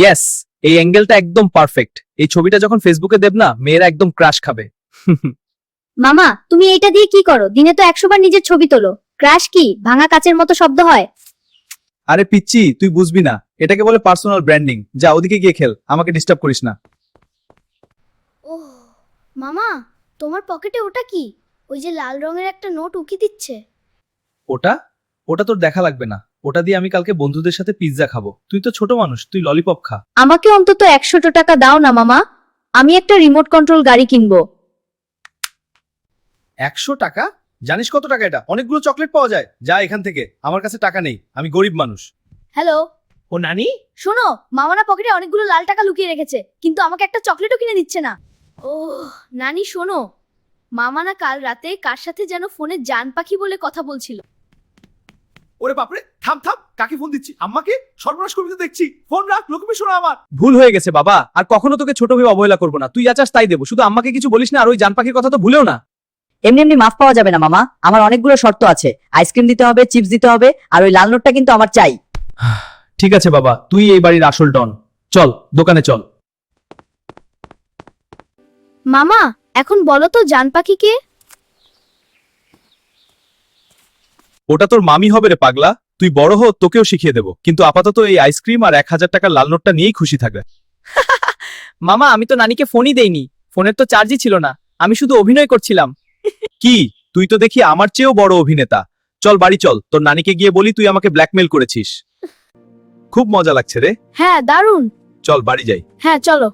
Yes, এই অ্যাঙ্গেলটা একদম perfect. এই ছবিটা যখন ফেসবুকে দেব না, মেয়েরা একদম ক্রাশ খাবে। মামা, তুমি এইটা দিয়ে কি করো? দিনে তো 100 বার নিজের ছবি তোলো। ক্র্যাশ কি ভাঙা কাচের মতো শব্দ হয়? আরে পিচ্চি, তুই বুঝবি না, এটাকে বলে পার্সোনাল ব্র্যান্ডিং। যা ওদিকে গিয়ে খেল, আমাকে ডিস্টার্ব করিস না। ওহ মামা, তোমার পকেটে ওটা কি? ওই যে লাল রঙের একটা নোট উকি দিচ্ছে। ওটা ওটা তোর দেখা লাগবে না। ওটা দিয়ে আমি কালকে বন্ধুদের সাথে পিৎজা খাবো। তুই তো ছোট মানুষ, তুই ললিপপ খা। আমাকে অন্তত 100 টাকা দাও না মামা, আমি একটা রিমোট কন্ট্রোল গাড়ি কিনবো। 100 টাকা? জানিস কত টাকা এটা? অনেকগুলো চকলেট পাওয়া যায়। যা এখান থেকে, আমার কাছে টাকা নেই, আমি গরিব মানুষ। হ্যালো, ও নানি, শোনো, মামা না পকেটে অনেকগুলো লাল টাকা লুকিয়ে রেখেছে, কিন্তু আমাকে একটা চকলেটও কিনে দিচ্ছে না। ওহ নানি শোনো, মামা না কাল রাতে কার সাথে যেন ফোনে জান পাখি বলে কথা বলছিল। ওরে বাপরে, থাম থাম, কাকে ফোন দিচ্ছি? আম্মাকে? সর্বনাশ করবি তো দেখছি। ফোন রাখ, লক্ষ্মী শোনা আমার। ভুল হয়ে গেছে বাবা, আর কখনো তোকে ছোট ভেবে অবহেলা করবো না। তুই যা চাস তাই দেবো, শুধু আম্মাকে কিছু বলিস না, আর ওই জান পাখির কথা তো ভুলেও না। এমনি এমনি মাফ পাওয়া যাবে না মামা, আমার অনেকগুলো শর্ত আছে। আইসক্রিম দিতে হবে, চিপস দিতে হবে, আর ওই লাল নোটটা কিন্তু আমার চাই। ঠিক আছে বাবা, তুই এই বাড়ির আসল ডন। চল দোকানে চল। মামা এখন বলো তো জান পাখি কে? ওটা তোর মামি হবে রে পাগলা। তুই বড় হো, তোকেও শিখিয়ে দেবো, কিন্তু আপাতত এই আইসক্রিম আর 1000 টাকার লাল নোটটা নিয়েই খুশি থাকবে। মামা, আমি তো নানিকে ফোনই দেইনি। ফোনের তো চার্জই ছিল না, আমি শুধু অভিনয় করছিলাম। কি, তুই তো দেখি আমার চেয়েও বড় অভিনেতা। চল বাড়ি চল, তোর নানিকে গিয়ে বলি তুই আমাকে ব্ল্যাকমেল করেছিস। খুব মজা লাগছে রে। হ্যাঁ দারুণ। চল বাড়ি যাই। হ্যাঁ চলো।